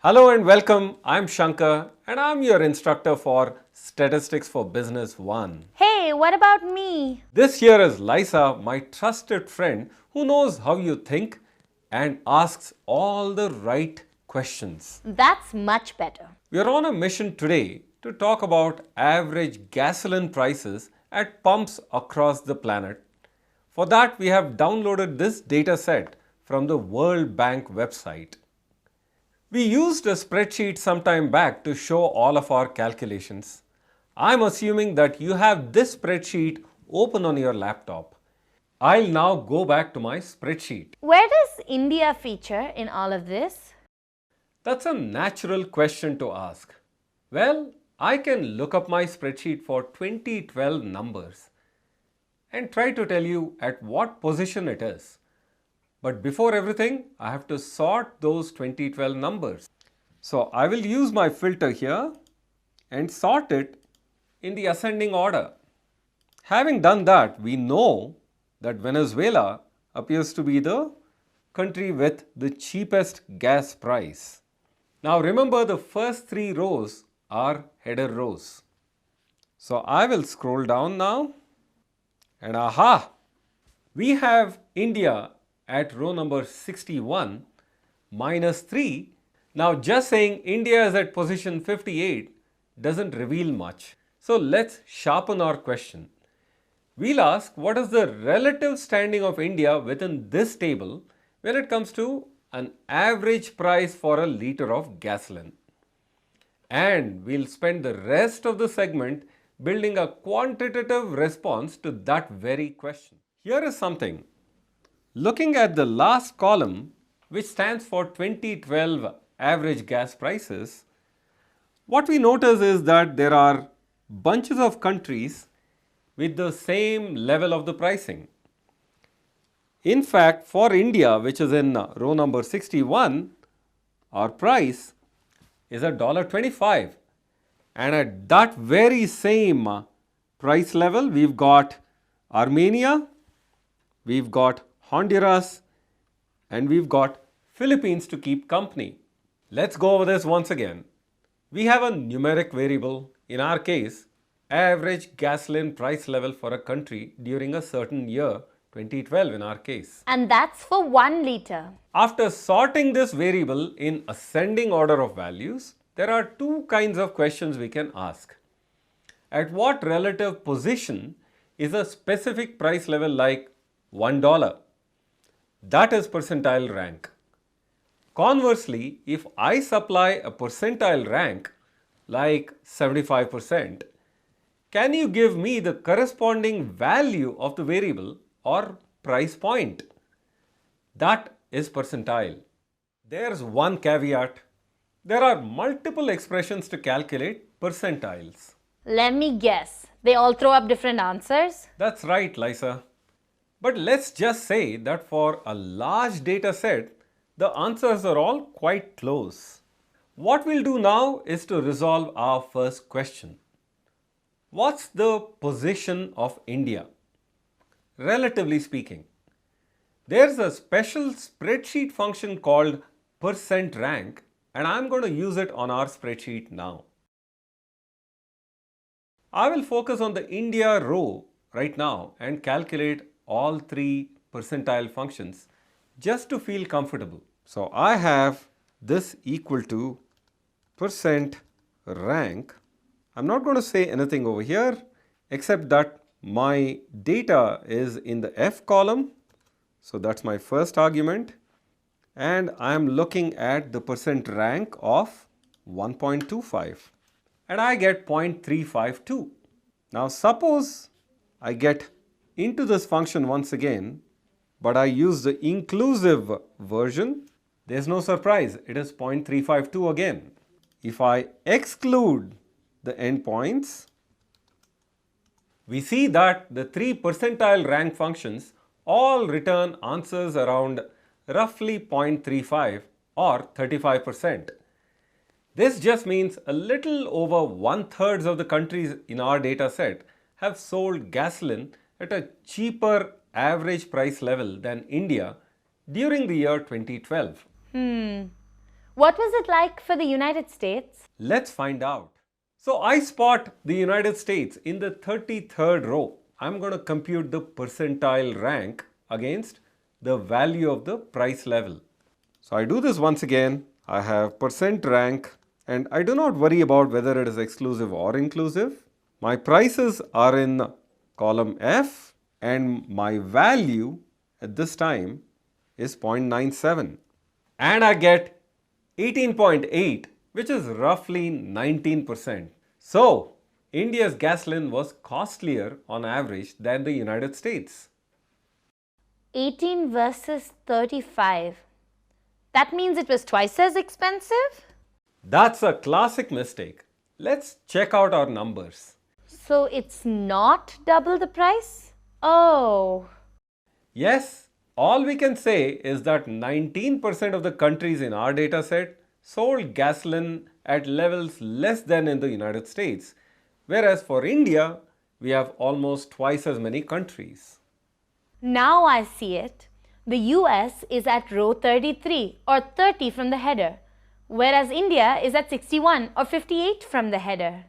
Hello and welcome. I'm Shankar and I'm your instructor for Statistics for Business 1. Hey, what about me? This here is Lisa, my trusted friend who knows how you think and asks all the right questions. That's much better. We are on a mission today to talk about average gasoline prices at pumps across the planet. For that, we have downloaded this data set from the World Bank website. We used a spreadsheet some time back to show all of our calculations. I'm assuming that you have this spreadsheet open on your laptop. I'll now go back to my spreadsheet. Where does India feature in all of this? That's a natural question to ask. Well, I can look up my spreadsheet for 2012 numbers and try to tell you at what position it is. But before everything, I have to sort those 2012 numbers. So I will use my filter here and sort it in the ascending order. Having done that, we know that Venezuela appears to be the country with the cheapest gas price. Now remember, the first three rows are header rows. So I will scroll down now and aha! We have India at row number 61 minus 3. Now just saying India is at position 58 doesn't reveal much. So let's sharpen our question. We'll ask what is the relative standing of India within this table when it comes to an average price for a liter of gasoline. And we'll spend the rest of the segment building a quantitative response to that very question. Here is something. Looking at the last column, which stands for 2012 average gas prices, what we notice is that there are bunches of countries with the same level of the pricing. In fact, for India, which is in row number 61, our price is $1.25. And at that very same price level, we've got Armenia, we've got Honduras, and we've got Philippines to keep company. Let's go over this once again. We have a numeric variable, in our case, average gasoline price level for a country during a certain year, 2012 in our case. And that's for 1 liter. After sorting this variable in ascending order of values, there are two kinds of questions we can ask. At what relative position is a specific price level like $1? That is percentile rank. Conversely, if I supply a percentile rank like 75%, can you give me the corresponding value of the variable or price point? That is percentile. There's one caveat. There are multiple expressions to calculate percentiles. Let me guess. They all throw up different answers? That's right, Lisa. But let's just say that for a large data set, the answers are all quite close. What we'll do now is to resolve our first question. What's the position of India? Relatively speaking, there's a special spreadsheet function called percent rank, and I'm going to use it on our spreadsheet now. I will focus on the India row right now and calculate all three percentile functions just to feel comfortable. So I have this equal to percent rank. I'm not going to say anything over here except that my data is in the F column. So that's my first argument. And I'm looking at the percent rank of 1.25. And I get 0.352. Now suppose I get into this function once again, but I use the inclusive version. There's no surprise, it is 0.352 again. If I exclude the endpoints, we see that the three percentile rank functions all return answers around roughly 0.35 or 35%. This just means a little over 1/3 of the countries in our data set have sold gasoline at a cheaper average price level than India during the year 2012. What was it like for the United States? Let's find out. So I spot the United States in the 33rd row. I'm going to compute the percentile rank against the value of the price level. So I do this once again. I have percent rank and I do not worry about whether it is exclusive or inclusive. My prices are in column F and my value at this time is 0.97 and I get 18.8, which is roughly 19%. So India's gasoline was costlier on average than the United States. 18 versus 35. That means it was twice as expensive? That's a classic mistake. Let's check out our numbers. So it's not double the price? Oh. Yes, all we can say is that 19% of the countries in our data set sold gasoline at levels less than in the United States, whereas for India, we have almost twice as many countries. Now I see it. The US is at row 33 or 30 from the header, whereas India is at 61 or 58 from the header.